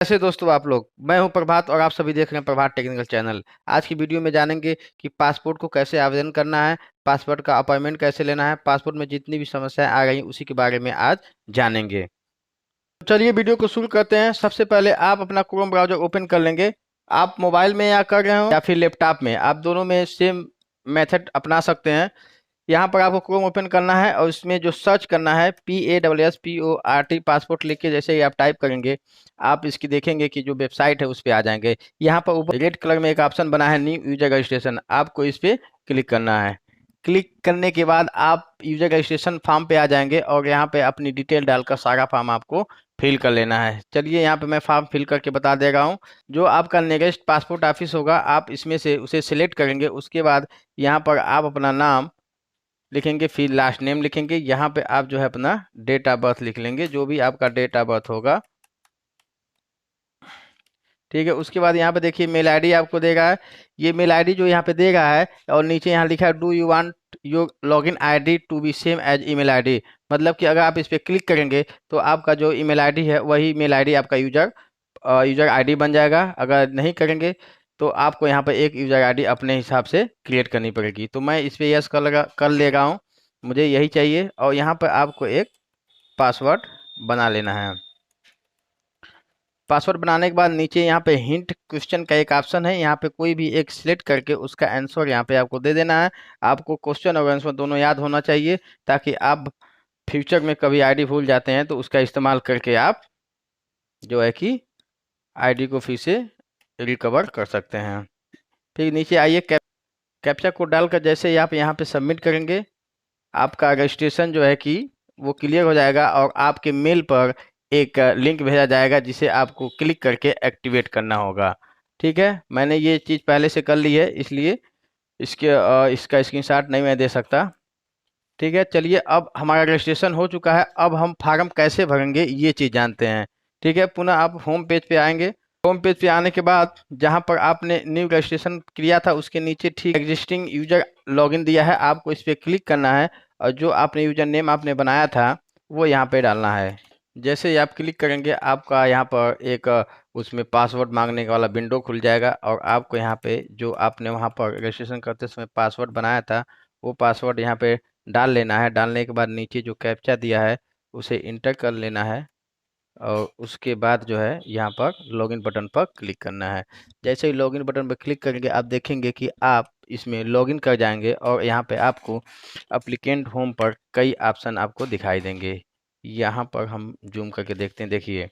कैसे दोस्तों आप लोग। मैं हूं प्रभात और आप सभी देख रहे हैं प्रभात टेक्निकल चैनल। आज की वीडियो में जानेंगे कि पासपोर्ट को कैसे आवेदन करना है, पासपोर्ट का अपॉइंटमेंट कैसे लेना है, पासपोर्ट में जितनी भी समस्याएं आ रही हैं उसी के बारे में आज जानेंगे। तो चलिए वीडियो को शुरू करते हैं। सबसे पहले आप अपना क्रोम ब्राउजर ओपन कर लेंगे। आप मोबाइल में या कर रहे हो या फिर लैपटॉप में, आप दोनों में सेम मेथड अपना सकते हैं। यहाँ पर आपको क्रोम ओपन करना है और इसमें जो सर्च करना है PASSPORT पासपोर्ट लिख के जैसे ही आप टाइप करेंगे आप इसकी देखेंगे कि जो वेबसाइट है उस पर आ जाएंगे। यहाँ पर ऊपर रेड कलर में एक ऑप्शन बना है न्यू यूजर रजिस्ट्रेशन, आपको इस पर क्लिक करना है। क्लिक करने के बाद आप यूजर रजिस्ट्रेशन फॉर्म पे आ जाएंगे और यहाँ पे अपनी डिटेल डालकर सारा फॉर्म आपको फिल कर लेना है। चलिए यहाँ पे मैं फॉर्म फिल करके बता दे रहा हूँ। जो आपका नियरेस्ट पासपोर्ट ऑफिस होगा आप इसमें से उसे सिलेक्ट करेंगे। उसके बाद यहाँ पर आप अपना नाम लिखेंगे, फिर लास्ट नेम लिखेंगे। यहाँ पे आप जो है अपना डेट ऑफ बर्थ लिख लेंगे, जो भी आपका डेट ऑफ बर्थ होगा। ठीक है, उसके बाद यहाँ पे देखिए मेल आईडी आपको दे रहा है। ये मेल आईडी जो यहाँ पे दे रहा है और नीचे यहाँ लिखा है do you want your login ID to be same as email ID. मतलब कि अगर आप इस पर क्लिक करेंगे तो आपका जो ईमेल आईडी है वही ईमेल आईडी आपका यूजर आईडी बन जाएगा। अगर नहीं करेंगे तो आपको यहाँ पर एक यूजर आईडी अपने हिसाब से क्रिएट करनी पड़ेगी। तो मैं इस पर यस कर ले रहा हूँ, मुझे यही चाहिए। और यहाँ पर आपको एक पासवर्ड बना लेना है। पासवर्ड बनाने के बाद नीचे यहाँ पे हिंट क्वेश्चन का एक ऑप्शन है, यहाँ पे कोई भी एक सिलेक्ट करके उसका आंसर यहाँ पे आपको दे देना है। आपको क्वेश्चन और आंसर दोनों याद होना चाहिए ताकि आप फ्यूचर में कभी आईडी भूल जाते हैं तो उसका इस्तेमाल करके आप जो है कि आईडी को फिर से रिकवर कर सकते हैं। फिर नीचे आइए, कैप्चा कोड डालकर जैसे ही आप यहाँ पे सबमिट करेंगे आपका रजिस्ट्रेशन जो है कि वो क्लियर हो जाएगा और आपके मेल पर एक लिंक भेजा जाएगा जिसे आपको क्लिक करके एक्टिवेट करना होगा। ठीक है, मैंने ये चीज़ पहले से कर ली है इसलिए इसका स्क्रीनशॉट नहीं मैं दे सकता। ठीक है, चलिए अब हमारा रजिस्ट्रेशन हो चुका है। अब हम फार्म कैसे भरेंगे ये चीज़ जानते हैं। ठीक है, पुनः आप होम पेज पे आएंगे। होम पेज पे आने के बाद जहां पर आपने न्यू रजिस्ट्रेशन किया था उसके नीचे ठीक एग्जिस्टिंग यूजर लॉगिन दिया है, आपको इस पर क्लिक करना है और जो आपने यूजर नेम आपने बनाया था वो यहाँ पे डालना है। जैसे ही आप क्लिक करेंगे आपका यहाँ पर एक उसमें पासवर्ड मांगने वाला विंडो खुल जाएगा और आपको यहाँ पे जो आपने वहाँ पर रजिस्ट्रेशन करते समय पासवर्ड बनाया था वो पासवर्ड यहाँ पे डाल लेना है। डालने के बाद नीचे जो कैप्चा दिया है उसे इंटर कर लेना है और उसके बाद जो है यहाँ पर लॉगिन बटन पर क्लिक करना है। जैसे ही लॉगिन बटन पर क्लिक करेंगे आप देखेंगे कि आप इसमें लॉगिन कर जाएंगे और यहाँ पे आपको एप्लीकेंट होम पर कई ऑप्शन आपको दिखाई देंगे। यहाँ पर हम जूम करके देखते हैं, देखिए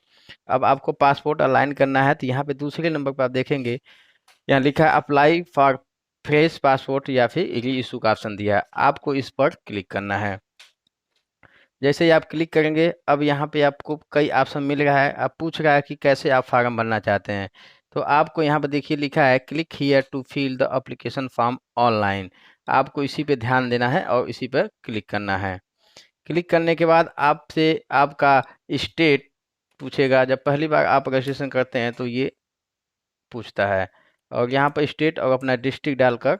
अब आपको पासपोर्ट अलाइन करना है तो यहाँ पे दूसरे नंबर पर आप देखेंगे यहाँ लिखा है अप्लाई फॉर फ्रेश पासपोर्ट या फिर री इशू का ऑप्शन दिया है, आपको इस पर क्लिक करना है। जैसे ही आप क्लिक करेंगे अब यहाँ पे आपको कई ऑप्शन मिल रहा है। आप पूछ रहा है कि कैसे आप फार्म भरना चाहते हैं, तो आपको यहाँ पर देखिए लिखा है click here to fill the application form online. आपको इसी पे ध्यान देना है और इसी पर क्लिक करना है। क्लिक करने के बाद आपसे आपका स्टेट पूछेगा। जब पहली बार आप रजिस्ट्रेशन करते हैं तो ये पूछता है और यहाँ पर स्टेट और अपना डिस्ट्रिक्ट डालकर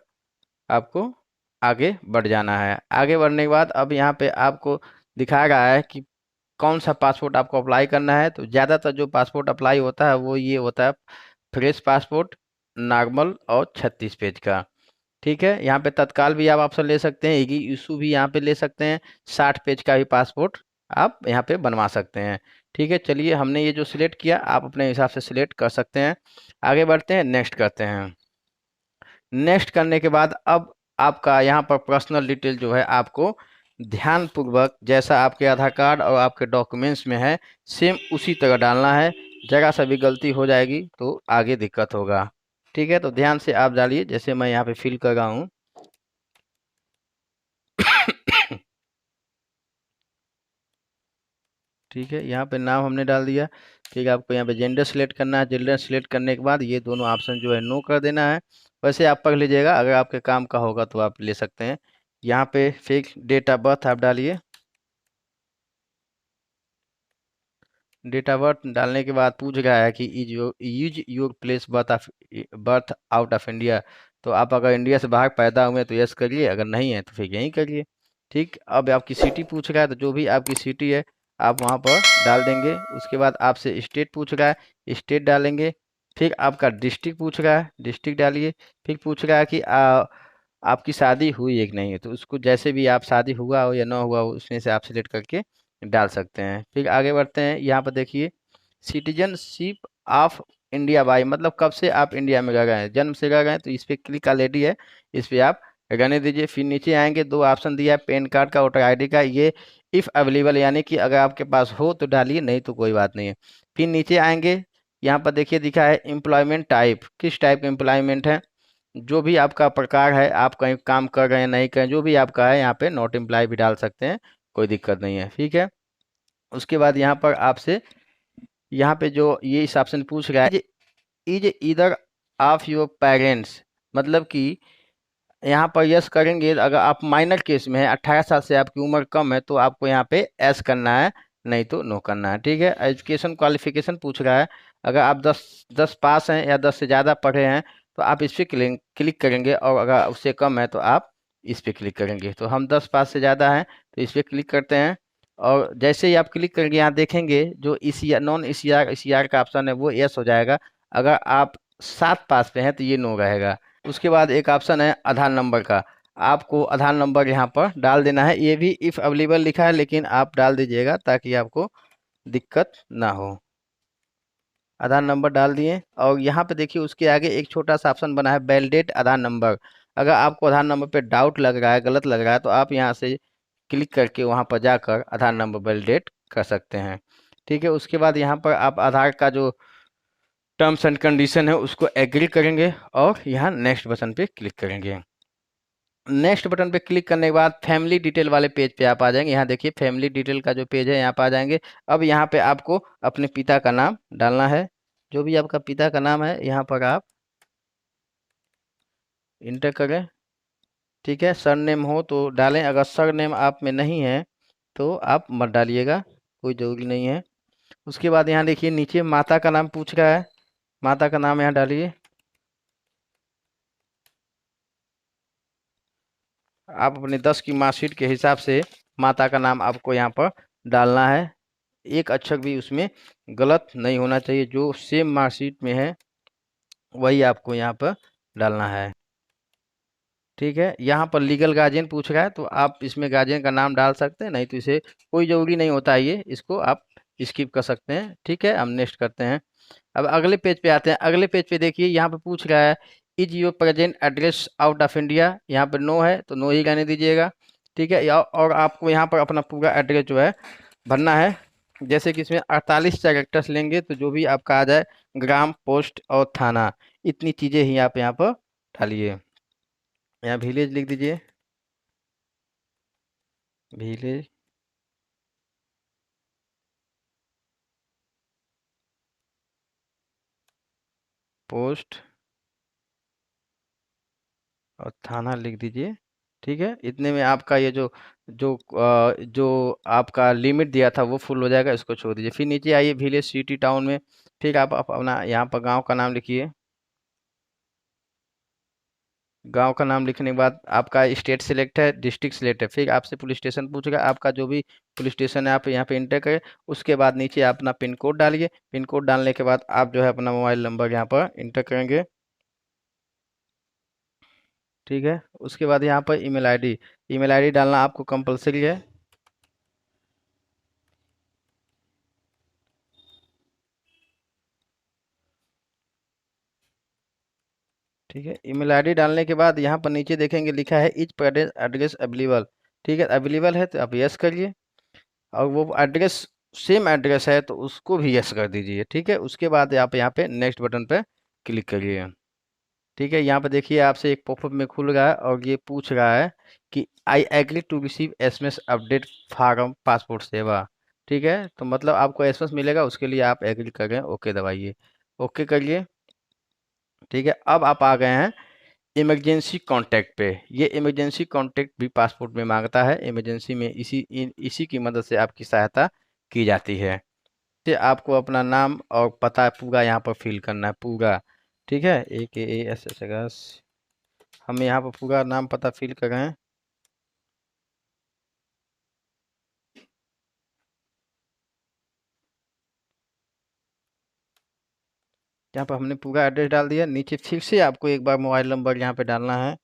आपको आगे बढ़ जाना है। आगे बढ़ने के बाद अब यहाँ पे आपको दिखा रहा है कि कौन सा पासपोर्ट आपको अप्लाई करना है। तो ज़्यादातर जो पासपोर्ट अप्लाई होता है वो ये होता है फ्रेश पासपोर्ट, नॉर्मल और 36 पेज का। ठीक है, यहाँ पे तत्काल भी आप ऑप्शन ले सकते हैं, ईगी इशू भी यहाँ पे ले सकते हैं, 60 पेज का भी पासपोर्ट आप यहाँ पे बनवा सकते हैं। ठीक है, चलिए हमने ये जो सिलेक्ट किया आप अपने हिसाब से सिलेक्ट कर सकते हैं। आगे बढ़ते हैं, नेक्स्ट करते हैं। नेक्स्ट करने के बाद अब आपका यहाँ पर पर्सनल डिटेल जो है आपको ध्यानपूर्वक जैसा आपके आधार कार्ड और आपके डॉक्यूमेंट्स में है सेम उसी तरह डालना है। जगह सा भी गलती हो जाएगी तो आगे दिक्कत होगा। ठीक है, तो ध्यान से आप डालिए जैसे मैं यहाँ पे फिल कर रहा हूँ। ठीक है, यहाँ पे नाम हमने डाल दिया। ठीक है, आपको यहाँ पे जेंडर सिलेक्ट करना है। जेंडर सिलेक्ट करने के बाद ये दोनों ऑप्शन जो है नो कर देना है। वैसे आप पढ़ लीजिएगा, अगर आपके काम का होगा तो आप ले सकते हैं। यहाँ पे फिक्स डेट ऑफ बर्थ आप डालिए। डेट ऑफ बर्थ डालने के बाद पूछ रहा है कि use your place birth out of India. तो आप अगर इंडिया से बाहर पैदा हुए हैं तो यस करिए, अगर नहीं है तो फिर यहीं करिए। ठीक, अब आपकी सिटी पूछ रहा है तो जो भी आपकी सिटी है आप वहाँ पर डाल देंगे। उसके बाद आपसे स्टेट पूछ रहा है, स्टेट डालेंगे। फिर आपका डिस्ट्रिक्ट पूछ रहा है, डिस्ट्रिक्ट डालिए। फिर पूछ रहा है कि आपकी शादी हुई है कि नहीं है, तो उसको जैसे भी आप शादी हुआ हो या ना हुआ हो उसमें से आप सिलेक्ट करके डाल सकते हैं। फिर आगे बढ़ते हैं, यहाँ पर देखिए सिटीजनशिप ऑफ इंडिया बाई, मतलब कब से आप इंडिया में रह गए हैं, जन्म से रह गए हैं, तो इस पर क्लिक ऑलरेडी है, इस पर आप रहने दीजिए। फिर नीचे आएंगे, दो ऑप्शन दिया है, पैन कार्ड का, वोटर आईडी का। ये इफ़ अवेलेबल यानी कि अगर आपके पास हो तो डालिए, नहीं तो कोई बात नहीं है। फिर नीचे आएंगे, यहाँ पर देखिए दिखा है एम्प्लॉयमेंट टाइप, किस टाइप का एम्प्लॉयमेंट है, जो भी आपका प्रकार है, आप कहीं काम कर रहे हैं नहीं कर, जो भी आपका है, यहाँ पे नॉट एम्प्लॉय भी डाल सकते हैं, कोई दिक्कत नहीं है, ठीक है। उसके बाद यहाँ पर आपसे यहाँ पे जो ये इस ऑप्शन पूछ रहा है, is either of your parents, मतलब कि यहाँ पर यस करेंगे अगर आप माइनर केस में है, 18 साल से आपकी उम्र कम है, तो आपको यहाँ पे एस करना है, नहीं तो नो करना है, ठीक है। एजुकेशन क्वालिफिकेशन पूछ रहा है, अगर आप 10 पास हैं या 10 से ज़्यादा पढ़े हैं तो आप इस पर क्लिक करेंगे, और अगर उससे कम है तो आप इस पर क्लिक करेंगे। तो हम 10 पास से ज़्यादा हैं तो इस पर क्लिक करते हैं, और जैसे ही आप क्लिक करेंगे यहाँ देखेंगे जो E C R, non E C R का ऑप्शन है वो यस हो जाएगा। अगर आप 7 पास पे हैं तो ये नो रहेगा। उसके बाद एक ऑप्शन है आधार नंबर का, आपको आधार नंबर यहाँ पर डाल देना है, ये भी इफ़ अवेलेबल लिखा है लेकिन आप डाल दीजिएगा ताकि आपको दिक्कत ना हो। आधार नंबर डाल दिए, और यहाँ पे देखिए उसके आगे एक छोटा सा ऑप्शन बना है वैलिडेट आधार नंबर। अगर आपको आधार नंबर पे डाउट लग रहा है, गलत लग रहा है, तो आप यहाँ से क्लिक करके वहाँ पर जाकर आधार नंबर वैलिडेट कर सकते हैं, ठीक है। उसके बाद यहाँ पर आप आधार का जो टर्म्स एंड कंडीशन है उसको एग्री करेंगे, और यहाँ नेक्स्ट बटन पे क्लिक करेंगे। नेक्स्ट बटन पे क्लिक करने के बाद फैमिली डिटेल वाले पेज पे आप आ जाएंगे। यहाँ देखिए फैमिली डिटेल का जो पेज है, यहाँ पे आ जाएंगे। अब यहाँ पे आपको अपने पिता का नाम डालना है, जो भी आपका पिता का नाम है यहाँ पर आप इंटर करें, ठीक है। सरनेम हो तो डालें, अगर सरनेम आप में नहीं है तो आप मत डालिएगा, कोई ज़रूरी नहीं है। उसके बाद यहाँ देखिए नीचे माता का नाम पूछ रहा है, माता का नाम यहाँ डालिए। आप अपने 10 की मार्कशीट के हिसाब से माता का नाम आपको यहाँ पर डालना है, एक अक्षर भी उसमें गलत नहीं होना चाहिए, जो सेम मार्कशीट में है वही आपको यहाँ पर डालना है, ठीक है। यहाँ पर लीगल गार्जियन पूछ रहा है, तो आप इसमें गार्जियन का नाम डाल सकते हैं, नहीं तो इसे कोई ज़रूरी नहीं होता है, ये इसको आप स्किप कर सकते हैं, ठीक है। हम नेक्स्ट करते हैं। अब अगले पेज पे आते हैं। अगले पेज पे देखिए यहाँ पे पूछ रहा है is your present address out of India, यहाँ पे नो है तो नो ही रहने दीजिएगा, ठीक है। और आपको यहाँ पर अपना पूरा एड्रेस जो है भरना है, जैसे कि इसमें 48 कैरेक्टर्स लेंगे तो जो भी आपका आ जाए, ग्राम, पोस्ट और थाना, इतनी चीज़ें ही आप यहाँ पर डालिए। यहाँ विलेज लिख दीजिए, विलेज, पोस्ट और थाना लिख दीजिए, ठीक है। इतने में आपका ये जो आपका लिमिट दिया था वो फुल हो जाएगा, इसको छोड़ दीजिए। फिर नीचे आइए विलेज, सिटी, टाउन में, ठीक है। आप अपना यहाँ पर गांव का नाम लिखिए। गांव का नाम लिखने के बाद आपका स्टेट सिलेक्ट है, डिस्ट्रिक्ट सिलेक्ट है, फिर आपसे पुलिस स्टेशन पूछेगा, आपका जो भी पुलिस स्टेशन है आप यहाँ पे इंटर करें। उसके बाद नीचे आप अपना पिन कोड डालिए, पिन कोड डालने के बाद आप जो है अपना मोबाइल नंबर यहाँ पर इंटर करेंगे, ठीक है। उसके बाद यहाँ पर ईमेल आईडी, ईमेल आईडी डालना आपको कंपलसरी है, ठीक है। ईमेल आईडी डालने के बाद यहाँ पर नीचे देखेंगे लिखा है इच प्रेजेंट एड्रेस अवेलेबल, ठीक है। अवेलेबल है तो आप यस करिए, और वो एड्रेस सेम एड्रेस है तो उसको भी यस कर दीजिए, ठीक है। उसके बाद आप यहाँ पे नेक्स्ट बटन पे क्लिक करिए, ठीक है। यहाँ पे देखिए आपसे एक पॉपअप में खुल रहा है और ये पूछ रहा है कि I agree to receive SMS update form passport Seva, ठीक है। तो मतलब आपको एसएमएस मिलेगा, उसके लिए आप एग्री कर रहे हैं, ओके दबाइए, ओके करिए, ठीक है। अब आप आ गए हैं इमरजेंसी कांटेक्ट पे। ये इमरजेंसी कांटेक्ट भी पासपोर्ट में मांगता है, इमरजेंसी में इसी की मदद से आपकी सहायता की जाती है। तो आपको अपना नाम और पता पूरा यहाँ पर फिल करना है, पूरा, ठीक है। AKASSAGAS, हम यहाँ पर पूरा नाम पता फिल कर रहे हैं, यहाँ पर हमने पूरा एड्रेस डाल दिया। नीचे फिर से आपको एक बार मोबाइल नंबर यहाँ पे डालना है।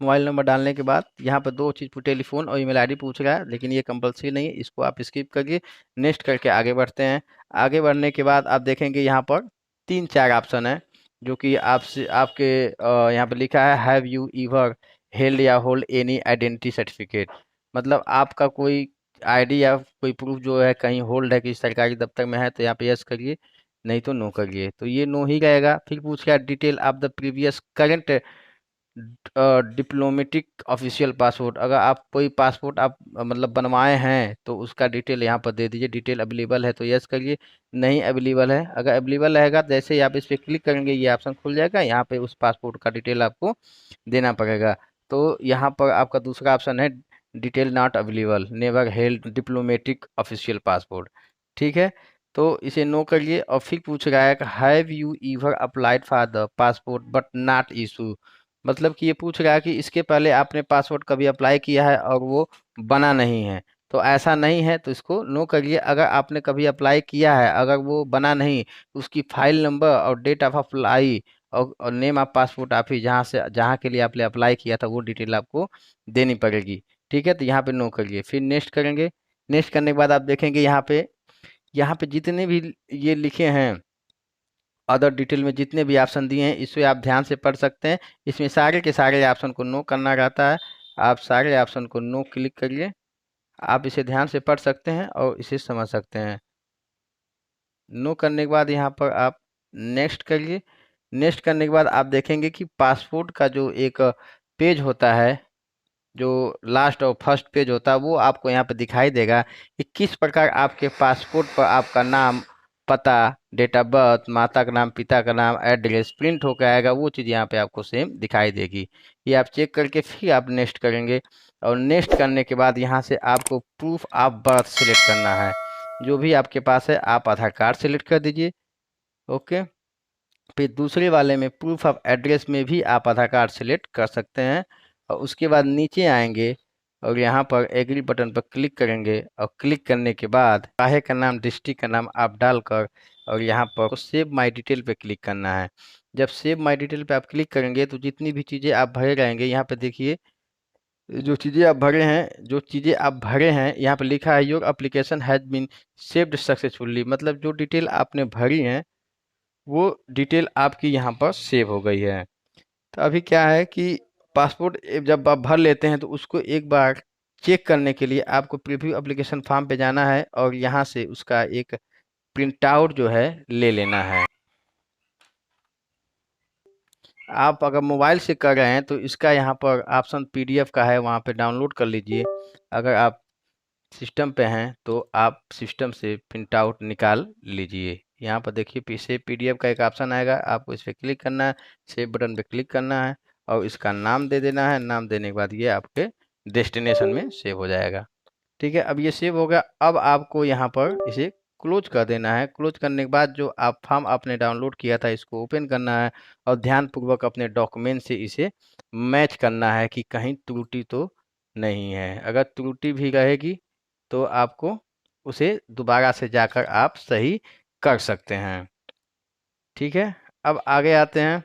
मोबाइल नंबर डालने के बाद यहाँ पर दो चीज़, टेलीफोन और ईमेल आईडी पूछ रहा है, लेकिन ये कंपलसरी नहीं है, इसको आप स्किप करिए। नेक्स्ट करके आगे बढ़ते हैं। आगे बढ़ने के बाद आप देखेंगे यहाँ पर 3-4 ऑप्शन है, जो कि आपसे आपके यहाँ पर लिखा है हैव यू ईवर हेल्ड या होल्ड एनी आइडेंटिटी सर्टिफिकेट। मतलब आपका कोई आईडी या कोई प्रूफ जो है कहीं होल्ड है, किसी सरकारी दफ्तर में है, तो यहाँ पे यस करिए, नहीं तो नो करिए। तो ये नो ही रहेगा। फिर पूछ रहा है detail of the previous current diplomatic official passport. अगर आप कोई पासपोर्ट आप मतलब बनवाए हैं तो उसका डिटेल यहाँ पर दे दीजिए। डिटेल अवेलेबल है तो यस करिए, नहीं अवेलेबल है, अगर अवेलेबल रहेगा तो जैसे ही आप इस पर क्लिक करेंगे ये ऑप्शन खुल जाएगा, यहाँ पे उस पासपोर्ट का डिटेल आपको देना पड़ेगा। तो यहाँ पर आपका दूसरा ऑप्शन है detail not available, never held diplomatic official passport. ठीक है, तो इसे नो करिए। और फिर पूछ रहा है कि have you ईवर applied for the passport but not issue. मतलब कि ये पूछ रहा है कि इसके पहले आपने पासपोर्ट कभी अप्लाई किया है और वो बना नहीं है, तो ऐसा नहीं है तो इसको नो करिए। अगर आपने कभी अप्लाई किया है, अगर वो बना नहीं, तो उसकी फाइल नंबर और डेट ऑफ अप्लाई और नेम ऑफ पासपोर्ट ऑफिस जहाँ के लिए आपने अप्लाई किया था वो डिटेल आपको देनी पड़ेगी। ठीक है, तो यहाँ पे नो करिए, फिर नेक्स्ट करेंगे। नेक्स्ट करने के बाद आप देखेंगे यहाँ पे जितने भी ये लिखे हैं अदर डिटेल में जितने भी ऑप्शन दिए हैं, इसे आप ध्यान से पढ़ सकते हैं। इसमें सारे के सारे ऑप्शन को नो करना रहता है। आप सारे ऑप्शन को नो क्लिक करिए। आप इसे ध्यान से पढ़ सकते हैं और इसे समझ सकते हैं। नो करने के बाद यहाँ पर आप नेक्स्ट करिए। नेक्स्ट करने के बाद आप देखेंगे कि पासपोर्ट का जो एक पेज होता है, जो लास्ट और फर्स्ट पेज होता है, वो आपको यहाँ पे दिखाई देगा कि किस प्रकार आपके पासपोर्ट पर आपका नाम, पता, डेट ऑफ बर्थ, माता का नाम, पिता का नाम, एड्रेस प्रिंट होकर आएगा। वो चीज़ यहाँ पे आपको सेम दिखाई देगी। ये आप चेक करके फिर आप नेक्स्ट करेंगे। और नेक्स्ट करने के बाद यहाँ से आपको प्रूफ ऑफ बर्थ सिलेक्ट करना है। जो भी आपके पास है आप आधार कार्ड सिलेक्ट कर दीजिए। ओके, फिर दूसरे वाले में प्रूफ ऑफ एड्रेस में भी आप आधार कार्ड सिलेक्ट कर सकते हैं। और उसके बाद नीचे आएंगे और यहाँ पर एग्री बटन पर क्लिक करेंगे। और क्लिक करने के बाद चाहे का नाम, डिस्ट्रिक्ट का नाम आप डालकर और यहाँ पर सेव माय डिटेल पे क्लिक करना है। जब सेव माय डिटेल पे आप क्लिक करेंगे तो जितनी भी चीज़ें आप भरे रहेंगे, यहाँ पे देखिए जो चीज़ें आप भरे हैं यहाँ पे लिखा है your application has been saved successfully. मतलब जो डिटेल आपने भरी हैं वो डिटेल आपकी यहाँ पर सेव हो गई है। तो अभी क्या है कि पासपोर्ट जब आप भर लेते हैं तो उसको एक बार चेक करने के लिए आपको प्रीव्यू एप्लीकेशन फॉर्म पे जाना है और यहाँ से उसका एक प्रिंट आउट जो है ले लेना है। आप अगर मोबाइल से कर रहे हैं तो इसका यहाँ पर ऑप्शन पीडीएफ का है, वहाँ पे डाउनलोड कर लीजिए। अगर आप सिस्टम पे हैं तो आप सिस्टम से प्रिंट आउट निकाल लीजिए। यहाँ पर देखिए पीछे पीडीएफ का एक ऑप्शन आएगा, आपको इस पर क्लिक करना है, सेव बटन पे क्लिक करना है और इसका नाम दे देना है। नाम देने के बाद ये आपके डेस्टिनेशन में सेव हो जाएगा। ठीक है, अब ये सेव हो गया। अब आपको यहाँ पर इसे क्लोज कर देना है। क्लोज करने के बाद जो आप फॉर्म आपने डाउनलोड किया था इसको ओपन करना है और ध्यानपूर्वक अपने डॉक्यूमेंट से इसे मैच करना है कि कहीं त्रुटि तो नहीं है। अगर त्रुटि भी रहेगी तो आपको उसे दोबारा से जाकर आप सही कर सकते हैं। ठीक है, अब आगे आते हैं।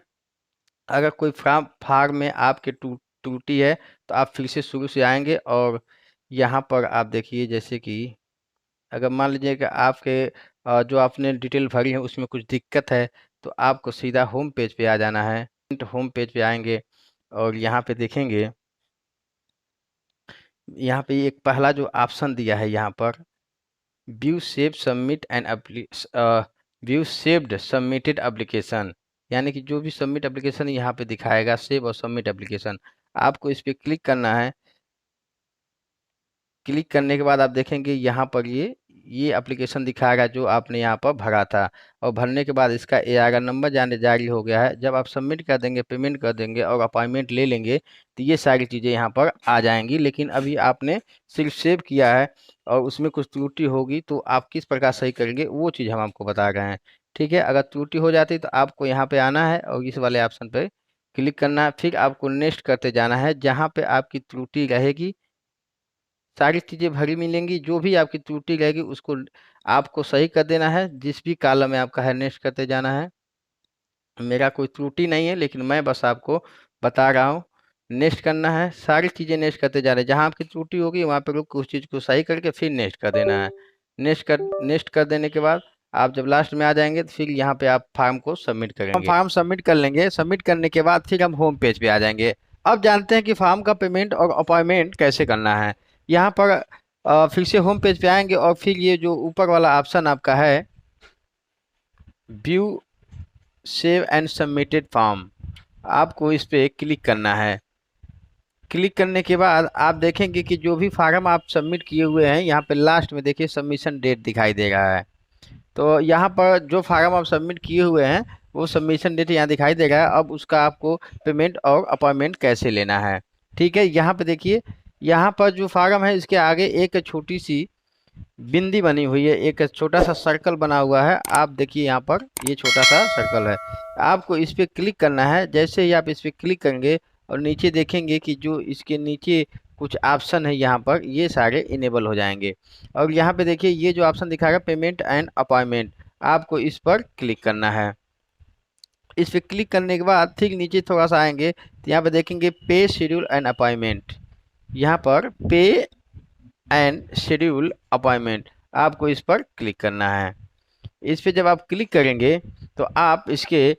अगर कोई फार्म में आपके त्रुटि है तो आप फिर से शुरू से आएंगे और यहाँ पर आप देखिए जैसे कि अगर मान लीजिए कि आपके जो आपने डिटेल भरी है उसमें कुछ दिक्कत है तो आपको सीधा होम पेज पे आ जाना है। होम पेज पे आएंगे और यहाँ पे देखेंगे, यहाँ पे एक पहला जो ऑप्शन दिया है यहाँ पर view save submit and view saved submitted application, यानी कि जो भी सबमिट एप्लीकेशन यहाँ पे दिखाएगा सेव और सबमिट एप्लीकेशन, आपको इस पर क्लिक करना है। क्लिक करने के बाद आप देखेंगे यहाँ पर ये एप्लीकेशन दिखाएगा जो आपने यहाँ पर भरा था। और भरने के बाद इसका AR नंबर जारी हो गया है। जब आप सबमिट कर देंगे, पेमेंट कर देंगे और अपॉइंटमेंट ले लेंगे तो ये सारी चीज़ें यहाँ पर आ जाएंगी। लेकिन अभी आपने सिर्फ सेव किया है और उसमें कुछ त्रुटि होगी तो आप किस प्रकार सही करेंगे वो चीज़ हम आपको बता रहे हैं। ठीक है, अगर त्रुटि हो जाती तो आपको यहाँ पे आना है और इस वाले ऑप्शन पे क्लिक करना है। फिर आपको नेक्स्ट करते जाना है। जहाँ पे आपकी त्रुटि रहेगी सारी चीज़ें भरी मिलेंगी, जो भी आपकी त्रुटि रहेगी उसको आपको सही कर देना है। जिस भी कॉलम में आपका है नेक्स्ट करते जाना है। मेरा कोई त्रुटि नहीं है, लेकिन मैं बस आपको बता रहा हूँ। नेक्स्ट करना है, सारी चीज़ें नेक्स्ट करते जा रहे हैं। जहाँ आपकी त्रुटि होगी वहाँ पे रुक के उस चीज़ को सही करके फिर नेक्स्ट कर देना है। नेक्स्ट कर देने के बाद आप जब लास्ट में आ जाएंगे तो फिर यहाँ पे आप फॉर्म को सबमिट करेंगे। हम फॉर्म सबमिट कर लेंगे। सबमिट करने के बाद फिर हम होम पेज पे आ जाएंगे। अब जानते हैं कि फॉर्म का पेमेंट और अपॉइंटमेंट कैसे करना है। यहाँ पर फिर से होम पेज पे आएंगे और फिर ये जो ऊपर वाला ऑप्शन आपका है view save and submitted form, आपको इस पर क्लिक करना है। क्लिक करने के बाद आप देखेंगे कि जो भी फार्म आप सबमिट किए हुए हैं यहाँ पे लास्ट में देखिए सबमिशन डेट दिखाई दे रहा है। तो यहाँ पर जो फार्म आप सबमिट किए हुए हैं वो सबमिशन डेट यहाँ दिखाई दे रहा है। अब उसका आपको पेमेंट और अपॉइंटमेंट कैसे लेना है, ठीक है। यहाँ पे देखिए, यहाँ पर जो फार्म है इसके आगे एक छोटी सी बिंदी बनी हुई है, एक छोटा सा सर्कल बना हुआ है। आप देखिए यहाँ पर ये छोटा सा सर्कल है, आपको इस पर क्लिक करना है। जैसे ही आप इस पर क्लिक करेंगे और नीचे देखेंगे कि जो इसके नीचे कुछ ऑप्शन है यहाँ पर ये सारे इनेबल हो जाएंगे। और यहाँ पे देखिए ये जो ऑप्शन दिखाएगा पेमेंट एंड अपॉइंटमेंट, आपको इस पर क्लिक करना है। इस पर क्लिक करने के बाद ठीक नीचे थोड़ा सा आएंगे तो यहाँ पे देखेंगे पे शेड्यूल एंड अपॉइंटमेंट। यहाँ पर पे एंड शेड्यूल अपॉइंटमेंट, आपको इस पर क्लिक करना है। इस पे जब आप क्लिक करेंगे तो आप इसके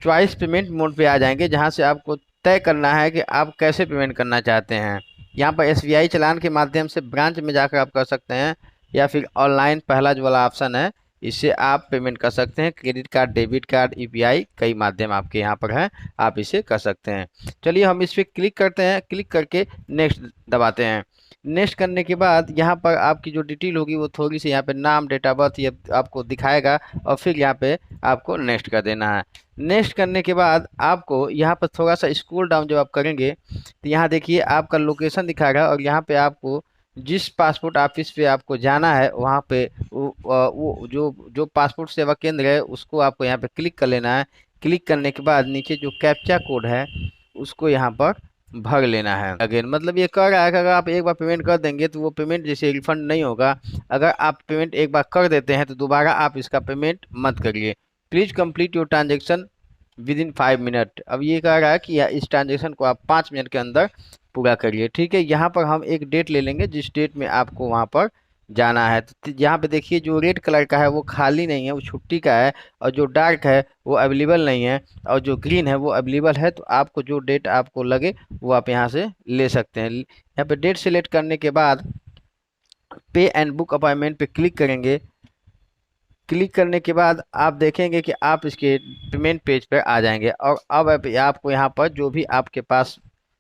चॉइस पेमेंट मोड पे आ जाएंगे, जहां से आपको तय करना है कि आप कैसे पेमेंट करना चाहते हैं। यहाँ पर एसबीआई चालान के माध्यम से ब्रांच में जाकर आप कर सकते हैं, या फिर ऑनलाइन पहला जो वाला ऑप्शन है इससे आप पेमेंट कर सकते हैं। Credit card, debit card, UPI कई माध्यम आपके यहाँ पर हैं, आप इसे कर सकते हैं। चलिए हम इस पर क्लिक करते हैं। क्लिक करके नेक्स्ट दबाते हैं। नेक्स्ट करने के बाद यहाँ पर आपकी जो डिटेल होगी वो थोड़ी सी यहाँ पे नाम, डेट ऑफ बर्थ ये आपको दिखाएगा और फिर यहाँ पे आपको नेक्स्ट कर देना है। नेक्स्ट करने के बाद आपको यहाँ पर थोड़ा सा स्क्रॉल डाउन जब आप करेंगे तो यहाँ देखिए आपका लोकेशन दिखाएगा और यहाँ पे आपको जिस पासपोर्ट ऑफिस पे आपको जाना है वहाँ पे वो जो पासपोर्ट सेवा केंद्र है उसको आपको यहाँ पे क्लिक कर लेना है। क्लिक करने के बाद नीचे जो कैप्चा कोड है उसको यहाँ पर भर लेना है। अगेन मतलब ये कह रहा है कि अगर आप एक बार पेमेंट कर देंगे तो वो पेमेंट जैसे रिफंड नहीं होगा। अगर आप पेमेंट एक बार कर देते हैं तो दोबारा आप इसका पेमेंट मत करिए। Please complete your transaction with in 5 minute. अब ये कह रहा है कि इस ट्रांजेक्शन को आप 5 मिनट के अंदर पूरा करिए, ठीक है। यहाँ पर हम एक डेट ले लेंगे जिस डेट में आपको वहाँ पर जाना है। तो यहाँ पे देखिए जो रेड कलर का है वो खाली नहीं है, वो छुट्टी का है, और जो डार्क है वो अवेलेबल नहीं है, और जो ग्रीन है वो अवेलेबल है। तो आपको जो डेट आपको लगे वो आप यहाँ से ले सकते हैं। यहाँ पे डेट सेलेक्ट करने के बाद पे एंड बुक अपॉइंटमेंट पे क्लिक करेंगे। क्लिक करने के बाद आप देखेंगे कि आप इसके पेमेंट पेज पर आ जाएंगे और अब आपको यहाँ पर जो भी आपके पास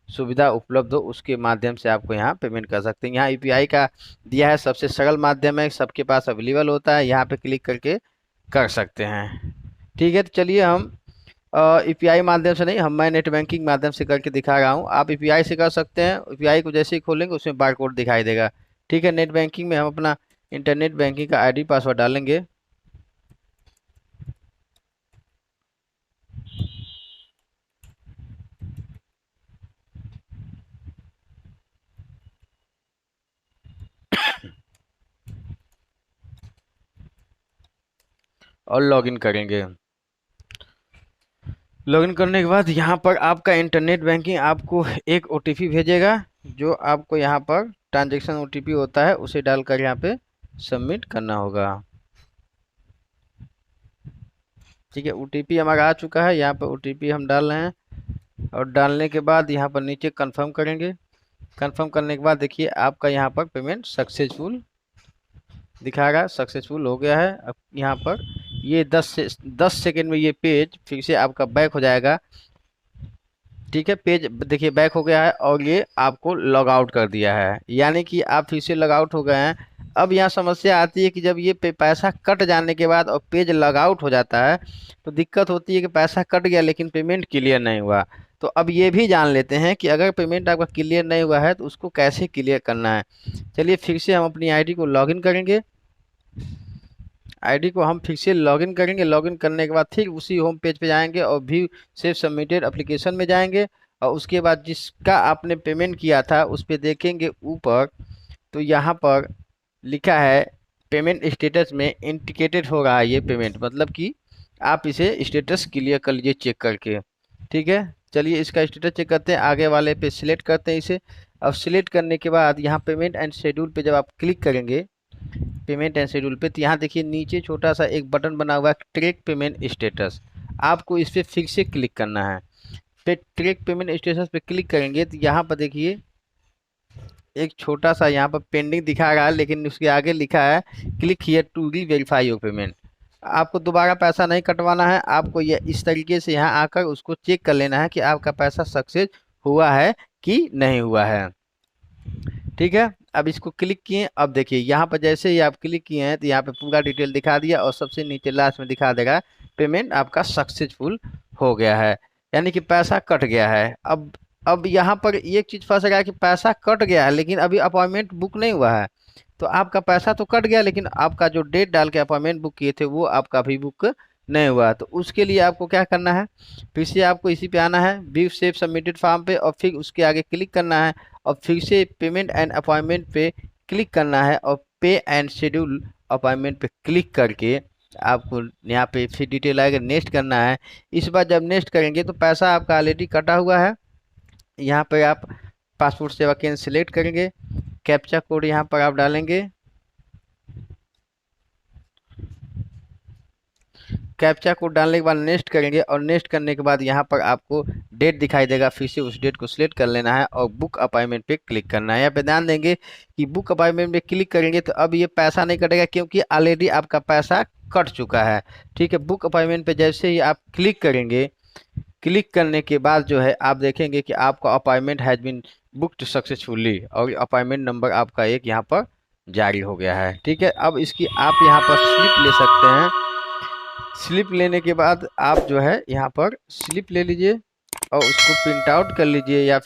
सुविधा उपलब्ध हो उसके माध्यम से आपको यहाँ पेमेंट कर सकते हैं। यहाँ यूपीआई का दिया है, सबसे सरल माध्यम है, सबके पास अवेलेबल होता है, यहाँ पे क्लिक करके कर सकते हैं, ठीक है। तो चलिए हम यूपीआई माध्यम से नहीं, मैं नेट बैंकिंग माध्यम से करके दिखा रहा हूँ। आप यूपीआई से कर सकते हैं। यूपीआई को जैसे ही खोलेंगे उसमें बार कोड दिखाई देगा, ठीक है। नेट बैंकिंग में हम अपना इंटरनेट बैंकिंग का आईडी पासवर्ड डालेंगे। और लॉगिन करेंगे। लॉगिन करने के बाद यहाँ पर आपका इंटरनेट बैंकिंग आपको एक ओटीपी भेजेगा, जो आपको यहाँ पर ट्रांजैक्शन ओटीपी होता है उसे डालकर यहाँ पे सबमिट करना होगा, ठीक है। ओटीपी हमारा आ चुका है, यहाँ पर ओटीपी हम डाल रहे हैं और डालने के बाद यहाँ पर नीचे कंफर्म करेंगे। कंफर्म करने के बाद देखिए आपका यहाँ पर पेमेंट सक्सेसफुल दिखाएगा, सक्सेसफुल हो गया है। अब यहाँ पर ये 10 सेकेंड में ये पेज फिर से आपका बैक हो जाएगा, ठीक है। पेज देखिए बैक हो गया है और ये आपको लॉग आउट कर दिया है, यानी कि आप फिर से लॉग आउट हो गए हैं। अब यहाँ समस्या आती है कि जब ये पैसा कट जाने के बाद और पेज लॉग आउट हो जाता है तो दिक्कत होती है कि पैसा कट गया लेकिन पेमेंट क्लियर नहीं हुआ। तो अब ये भी जान लेते हैं कि अगर पेमेंट आपका क्लियर नहीं हुआ है तो उसको कैसे क्लियर करना है। चलिए फिर से हम अपनी आईडी को लॉगिन करेंगे। आईडी को हम फिर से लॉगिन करेंगे। लॉगिन करने के बाद फिर उसी होम पेज पे जाएंगे और व्यू सेव सबमिटेड एप्लीकेशन में जाएंगे और उसके बाद जिसका आपने पेमेंट किया था उस पर देखेंगे ऊपर तो यहाँ पर लिखा है पेमेंट स्टेटस में इंडिकेटेड हो रहा है ये पेमेंट, मतलब कि आप इसे स्टेटस क्लियर कर लीजिए चेक करके। ठीक है, चलिए इसका स्टेटस चेक करते हैं। आगे वाले पे सिलेक्ट करते हैं इसे। अब सिलेक्ट करने के बाद यहाँ पेमेंट एंड शेड्यूल पे जब आप क्लिक करेंगे, पेमेंट एंड शेड्यूल पे, तो यहाँ देखिए नीचे छोटा सा एक बटन बना हुआ है ट्रैक पेमेंट स्टेटस। आपको इस पर फिर से क्लिक करना है। पे ट्रैक पेमेंट स्टेटस पे क्लिक करेंगे तो यहाँ पर देखिए एक छोटा सा यहाँ पर पेंडिंग दिखा रहा है, लेकिन उसके आगे लिखा है click here to reverify your payment. आपको दोबारा पैसा नहीं कटवाना है, आपको ये इस तरीके से यहाँ आकर उसको चेक कर लेना है कि आपका पैसा सक्सेस हुआ है कि नहीं हुआ है। ठीक है, अब इसको क्लिक किए। अब देखिए यहाँ पर जैसे ही आप क्लिक किए हैं तो यहाँ पे पूरा डिटेल दिखा दिया और सबसे नीचे लास्ट में दिखा देगा पेमेंट आपका सक्सेसफुल हो गया है, यानी कि पैसा कट गया है। अब यहाँ पर एक चीज फंस रहा है कि पैसा कट गया है लेकिन अभी अपॉइंटमेंट बुक नहीं हुआ है। तो आपका पैसा तो कट गया लेकिन आपका जो डेट डाल के अपॉइंटमेंट बुक किए थे वो आपका अभी बुक नहीं हुआ। तो उसके लिए आपको क्या करना है, फिर से आपको इसी पे आना है व्यू सेव सबमिटेड फॉर्म पे और फिर उसके आगे क्लिक करना है और फिर से पेमेंट एंड अपॉइंटमेंट पे क्लिक करना है और पे एंड शेड्यूल अपॉइंटमेंट पे क्लिक करके आपको यहाँ पे फिर डिटेल आएगा, नेक्स्ट करना है। इस बार जब नेक्स्ट करेंगे तो पैसा आपका ऑलरेडी कटा हुआ है। यहाँ पे आप पासपोर्ट सेवा केंद्र सिलेक्ट करेंगे, कैप्चा कोड यहाँ पर आप डालेंगे। कैप्चा कोड डालने के बाद नेक्स्ट करेंगे और नेक्स्ट करने के बाद यहाँ पर आपको डेट दिखाई देगा, फिर से उस डेट को सिलेक्ट कर लेना है और बुक अपॉइंटमेंट पे क्लिक करना है। यहाँ पे ध्यान देंगे कि बुक अपॉइंटमेंट पे क्लिक करेंगे तो अब ये पैसा नहीं कटेगा क्योंकि ऑलरेडी आपका पैसा कट चुका है। ठीक है, बुक अपॉइंटमेंट पे जैसे ही आप क्लिक करेंगे, क्लिक करने के बाद जो है आप देखेंगे कि आपका appointment has been booked successfully और अपॉइंटमेंट नंबर आपका एक यहाँ पर जारी हो गया है। ठीक है, अब इसकी आप यहाँ पर स्लिप ले सकते हैं। स्लिप लेने के बाद आप जो है यहाँ पर स्लिप ले लीजिए और उसको प्रिंट आउट कर लीजिए या